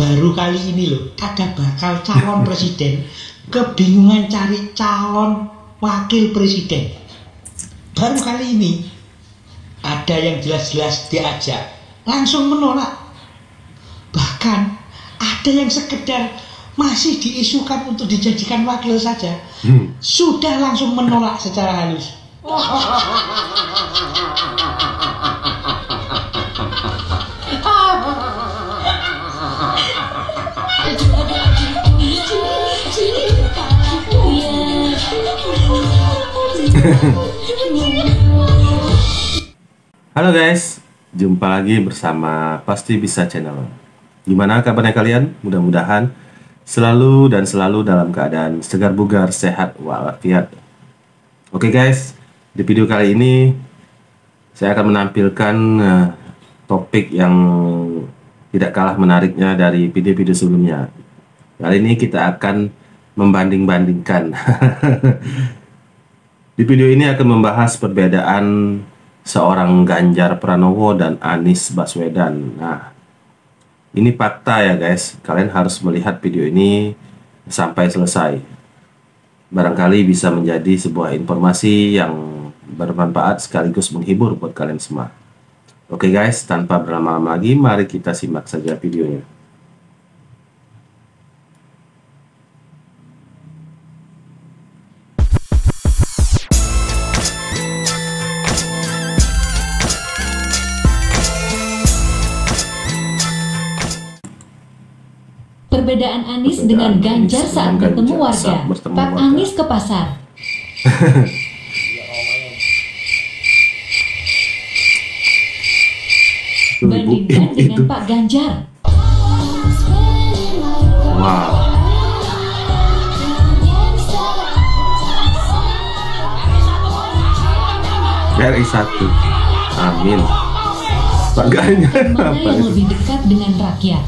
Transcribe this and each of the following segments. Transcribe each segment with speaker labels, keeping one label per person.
Speaker 1: baru kali ini loh, ada bakal calon presiden kebingungan cari calon wakil presiden. Baru kali ini ada yang jelas-jelas diajak langsung menolak. Bahkan ada yang sekedar masih diisukan untuk dijadikan wakil saja, sudah langsung menolak secara halus.
Speaker 2: Halo guys, jumpa lagi bersama Pasti Bisa Channel. Gimana kabarnya kalian? Mudah-mudahan selalu dalam keadaan segar bugar, sehat walafiat. Oke guys, di video kali ini saya akan menampilkan topik yang tidak kalah menariknya dari video-video sebelumnya. Kali ini kita akan membanding-bandingkan. Di video ini akan membahas perbedaan seorang Ganjar Pranowo dan Anies Baswedan. Nah, ini fakta ya guys. Kalian harus melihat video ini sampai selesai. Barangkali bisa menjadi sebuah informasi yang bermanfaat sekaligus menghibur buat kalian semua. Oke guys, tanpa berlama-lama lagi, mari kita simak saja videonya.
Speaker 3: Perbedaan Anies dengan Ganjar saat bertemu warga. Pak Anies ke pasar. Bandingkan dengan Pak Ganjar.
Speaker 2: Wow. RI 1. Amin. Pak Ganjar
Speaker 3: mana yang lebih dekat dengan rakyat?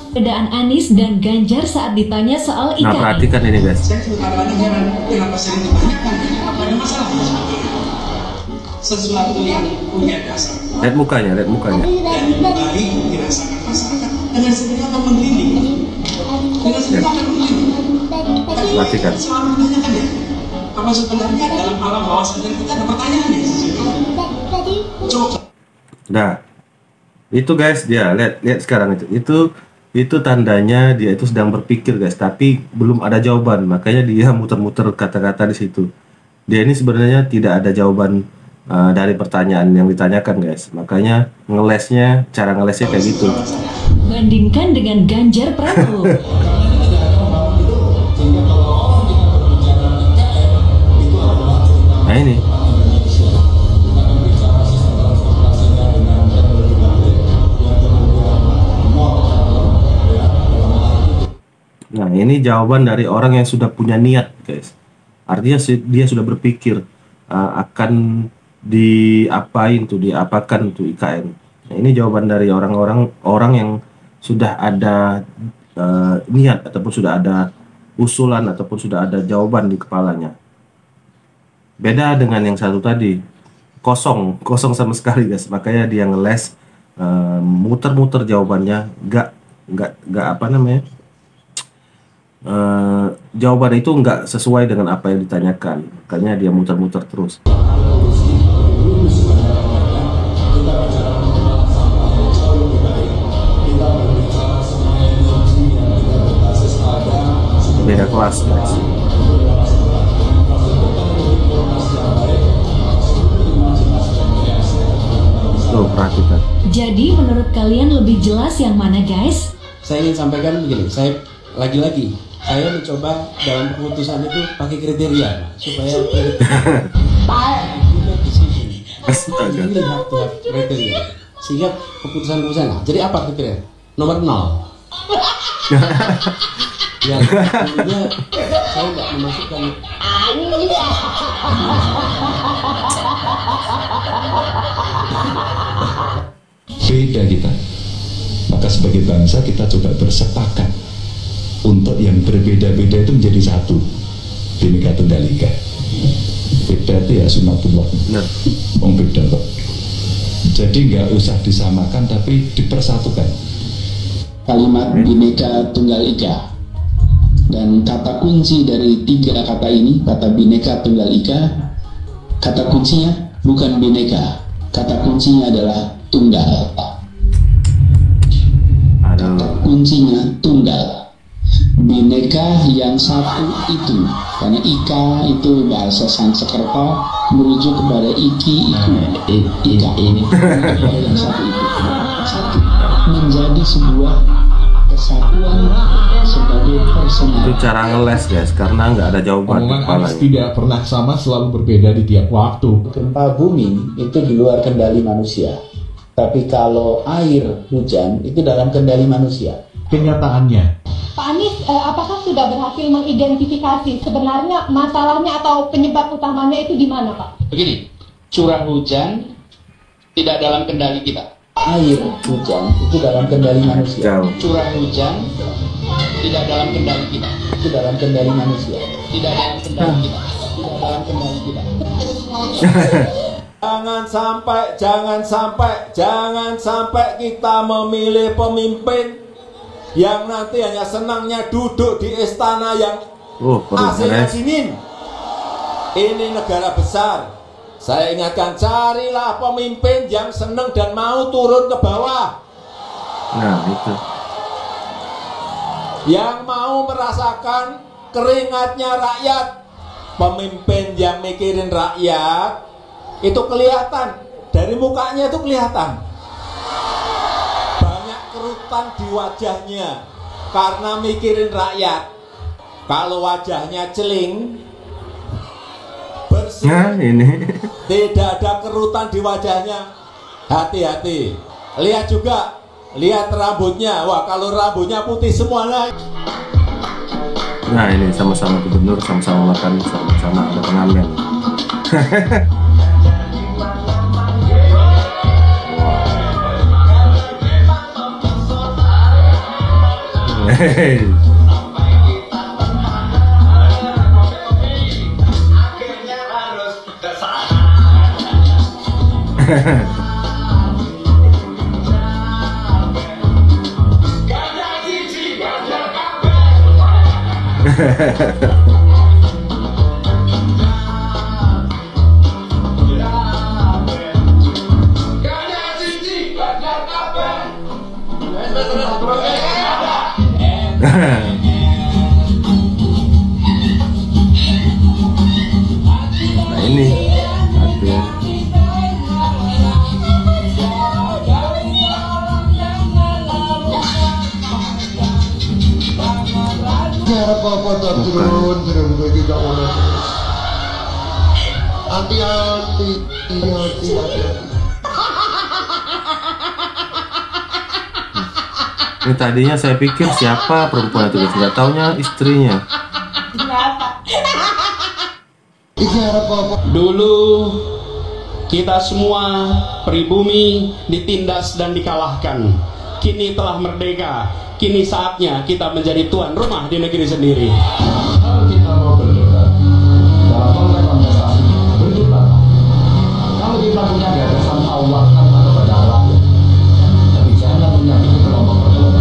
Speaker 3: Perbedaan Anies dan Ganjar saat ditanya soal IKN.
Speaker 2: Nah, perhatikan ini guys.
Speaker 4: Saya sebenarnya heran kenapa sering ditanyakan, apa ada masalah? Sesuatu yang punya dasar.
Speaker 2: Lihat mukanya.
Speaker 4: Dan baik dirasakan masyarakat dengan segera akan menggelinding. Dengan segera akan menggelinding.
Speaker 2: Perhatikan.
Speaker 4: Selalu menanyakan ya, apa sebenarnya dalam alam bawah sadar kita ada pertanyaannya? Coba.
Speaker 2: Nah, itu guys, dia lihat sekarang itu tandanya dia itu sedang berpikir guys, tapi belum ada jawaban, makanya dia muter-muter kata-kata di situ. Dia ini sebenarnya tidak ada jawaban dari pertanyaan yang ditanyakan guys, makanya cara ngelesnya kayak gitu.
Speaker 3: Bandingkan dengan Ganjar Pranowo.
Speaker 2: Nah ini. Nah, ini jawaban dari orang yang sudah punya niat, guys. Artinya dia sudah berpikir akan diapakan tuh IKN. Nah, ini jawaban dari orang yang sudah ada niat ataupun sudah ada usulan ataupun sudah ada jawaban di kepalanya. Beda dengan yang satu tadi, kosong sama sekali, guys. Makanya dia ngeles, muter-muter jawabannya, nggak apa namanya? Jawaban itu nggak sesuai dengan apa yang ditanyakan, makanya dia muter-muter terus. Beda kelas guys. Tuh, perhatikan.
Speaker 3: Jadi menurut kalian lebih jelas yang mana guys?
Speaker 5: Saya ingin sampaikan begini, saya lagi-lagi saya mencoba dalam keputusan itu pakai kriteria supaya kriteria sehingga keputusan jadi apa kriteria nomor 0 yang tentunya saya nggak memasukkan
Speaker 6: beda kita, maka sebagai bangsa kita coba bersepakat untuk yang berbeda-beda itu menjadi satu. Bhinneka Tunggal Ika. Beda itu ya sunatullah. Beda kok. Jadi nggak usah disamakan tapi dipersatukan.
Speaker 7: kalimat Bhinneka Tunggal Ika. Dan kata kunci dari 3 kata ini, kata Bhinneka Tunggal Ika, kata kuncinya bukan Bhinneka, kata kuncinya adalah tunggal. Kata kuncinya tunggal. Bhinneka yang satu itu, karena Ika itu bahasa Sanskerta merujuk kepada iki, ika ini yang satu itu, satu menjadi sebuah kesatuan sebagai personal.
Speaker 2: Itu cara ngeles guys, karena nggak ada jawaban.
Speaker 8: Omongan Anies tidak pernah sama, selalu berbeda di tiap waktu.
Speaker 7: Gempa bumi itu di luar kendali manusia, tapi kalau air hujan itu dalam kendali manusia.
Speaker 8: Kenyataannya,
Speaker 9: Pak Anies, apakah sudah berhasil mengidentifikasi sebenarnya masalahnya atau penyebab utamanya itu di mana, Pak?
Speaker 7: Begini, curah hujan tidak dalam kendali kita. Air hujan itu dalam kendali manusia. Curah hujan tidak dalam kendali kita. Itu dalam kendali manusia. Tidak dalam kendali kita. Tidak dalam kendali kita.
Speaker 10: Jangan sampai kita memilih pemimpin yang nanti hanya senangnya duduk di istana yang AC-nya dingin. Ini negara besar. Saya ingatkan, carilah pemimpin yang senang dan mau turun ke bawah.
Speaker 2: Nah, itu.
Speaker 10: Yang mau merasakan keringatnya rakyat. Pemimpin yang mikirin rakyat itu kelihatan, dari mukanya itu kelihatan. Banyak kerutan di wajahnya karena mikirin rakyat. Kalau wajahnya celing, bersih,
Speaker 2: nah, ini
Speaker 10: tidak ada kerutan di wajahnya, hati-hati. Lihat juga, lihat rambutnya. Wah, kalau rambutnya putih semuanya.
Speaker 2: Nah, ini sama-sama gubernur, sama-sama makan, sama-sama ada pengamen. Hey. Nah, ini
Speaker 11: hati-hati.
Speaker 2: ini tadinya saya pikir siapa perempuan itu, nggak taunya istrinya.
Speaker 7: Dulu kita semua pribumi ditindas dan dikalahkan. Kini telah merdeka. Kini saatnya kita menjadi tuan rumah di negeri sendiri.
Speaker 6: Kalau kita mau berdebat dalam konteks kontestasi, berdebat. Kalau kita punya gagasan Allah tanpa kepada rakyat, tapi jangan menyakiti kelompok tertentu.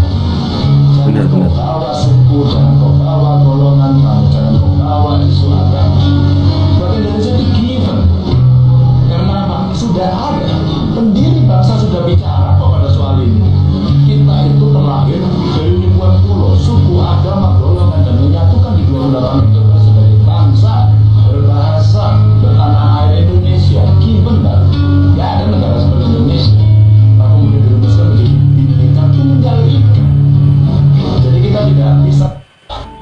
Speaker 6: Jangan kau bawa suku, jangan kau bawa golongan kamu, jangan kau bawa isu agama. Buat Indonesia itu given. Karena apa? Sudah ada pendiri bangsa sudah bicara kok pada soal ini. Kita itu terlahir dari ribuan pulau, suku, agama, golongan, dan menyatukan di 28 itu sebagai bangsa, berbahasa, bertanah air Indonesia. Given kan? Gak ada negara seperti Indonesia. Maka kemudian Indonesia menjadi Bhinneka Tunggal Ika. Jadi kita tidak bisa.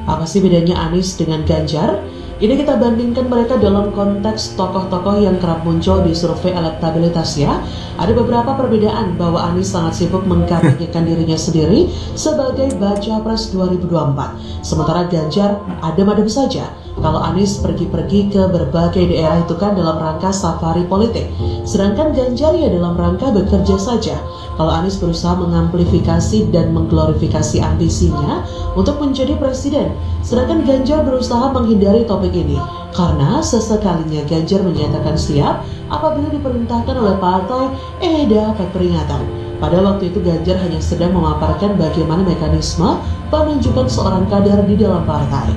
Speaker 12: Apa sih bedanya Anies dengan Ganjar? Ini kita bandingkan mereka dalam konteks tokoh-tokoh yang kerap muncul di survei elektabilitas ya. Ada beberapa perbedaan bahwa Anies sangat sibuk mengkampanyekan dirinya sendiri sebagai baca pres 2024. Sementara Ganjar adem-adem saja. Kalau Anies pergi-pergi ke berbagai daerah itu kan dalam rangka safari politik. Sedangkan Ganjar ya dalam rangka bekerja saja. Kalau Anies berusaha mengamplifikasi dan mengglorifikasi ambisinya untuk menjadi presiden. Sedangkan Ganjar berusaha menghindari topik ini. Karena sesekalinya Ganjar menyatakan siap apabila diperintahkan oleh partai, dapat peringatan. Pada waktu itu Ganjar hanya sedang memaparkan bagaimana mekanisme penunjukan seorang kader di dalam partai.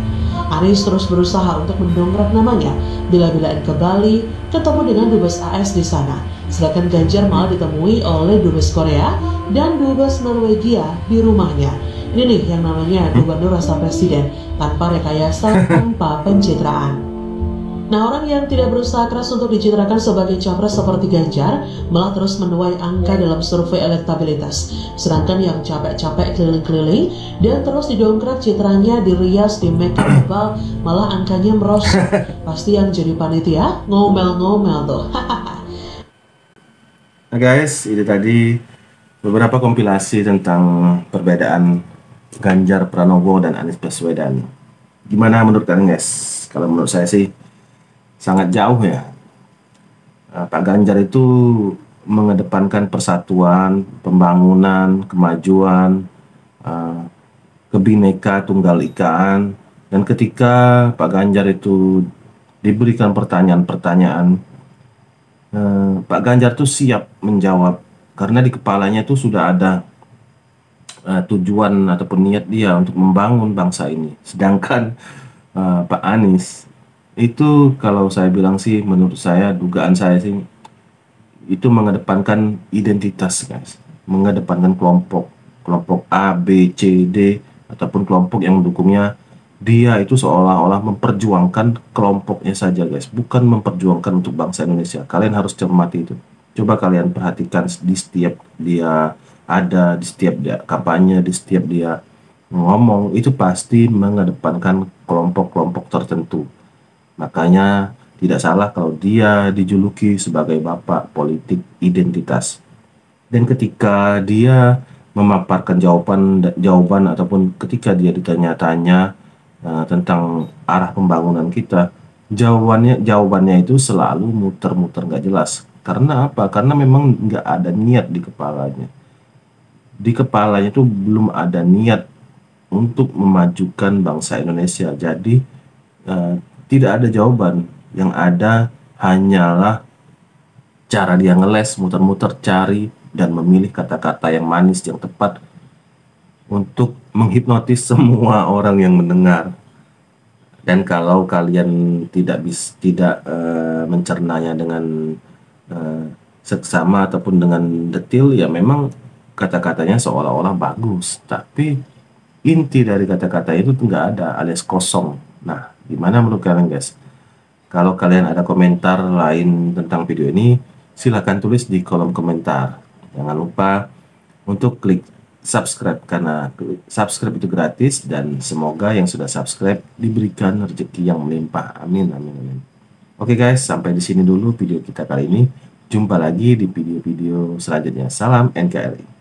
Speaker 12: Anies terus berusaha untuk mendongkrak namanya, bila-bilain ke Bali, ketemu dengan Dubes AS di sana. Sedangkan Ganjar malah ditemui oleh Dubes Korea dan Dubes Norwegia di rumahnya. Ini nih yang namanya gubernur rasa presiden, tanpa rekayasa, tanpa pencitraan. Nah, orang yang tidak berusaha keras untuk dicitrakan sebagai capres seperti Ganjar malah terus menuai angka dalam survei elektabilitas. Sedangkan yang capek-capek keliling-keliling dan terus didongkrak citranya, dirias, di make up tebal, malah angkanya merosot. Pasti yang jadi panitia ngomel-ngomel tuh.
Speaker 2: Nah guys, itu tadi beberapa kompilasi tentang perbedaan Ganjar Pranowo dan Anies Baswedan. Gimana menurut kalian guys? Kalau menurut saya sih sangat jauh ya. Pak Ganjar itu mengedepankan persatuan, pembangunan, kemajuan, kebineka tunggal ikaan. Dan ketika Pak Ganjar itu diberikan pertanyaan-pertanyaan, Pak Ganjar tuh siap menjawab karena di kepalanya itu sudah ada tujuan ataupun niat dia untuk membangun bangsa ini. Sedangkan Pak Anies itu, kalau saya bilang sih, menurut saya, dugaan saya sih, itu mengedepankan identitas guys, mengedepankan kelompok A, B, C, D, ataupun kelompok yang mendukungnya. Dia itu seolah-olah memperjuangkan kelompoknya saja guys, bukan memperjuangkan untuk bangsa Indonesia. Kalian harus cermati itu. Coba kalian perhatikan di setiap dia ada, di setiap dia kampanye, di setiap dia ngomong, itu pasti mengedepankan kelompok-kelompok tertentu. Makanya tidak salah kalau dia dijuluki sebagai bapak politik identitas. Dan ketika dia memaparkan jawaban ataupun ketika dia ditanya-tanya tentang arah pembangunan kita, jawabannya itu selalu muter-muter nggak jelas. Karena apa? Karena memang nggak ada niat di kepalanya. Di kepalanya itu belum ada niat untuk memajukan bangsa Indonesia. Jadi tidak ada jawaban, yang ada hanyalah cara dia ngeles, muter-muter cari dan memilih kata-kata yang manis, yang tepat untuk menghipnotis semua orang yang mendengar. Dan kalau kalian tidak mencernanya dengan seksama ataupun dengan detail, ya memang kata-katanya seolah-olah bagus, tapi inti dari kata-kata itu nggak ada, alias kosong. Nah, gimana menurut kalian guys? Kalau kalian ada komentar lain tentang video ini, silahkan tulis di kolom komentar. Jangan lupa untuk klik subscribe, karena subscribe itu gratis, dan semoga yang sudah subscribe diberikan rezeki yang melimpah. Amin, amin, amin. Oke guys, sampai di sini dulu video kita kali ini. Jumpa lagi di video-video selanjutnya. Salam NKRI.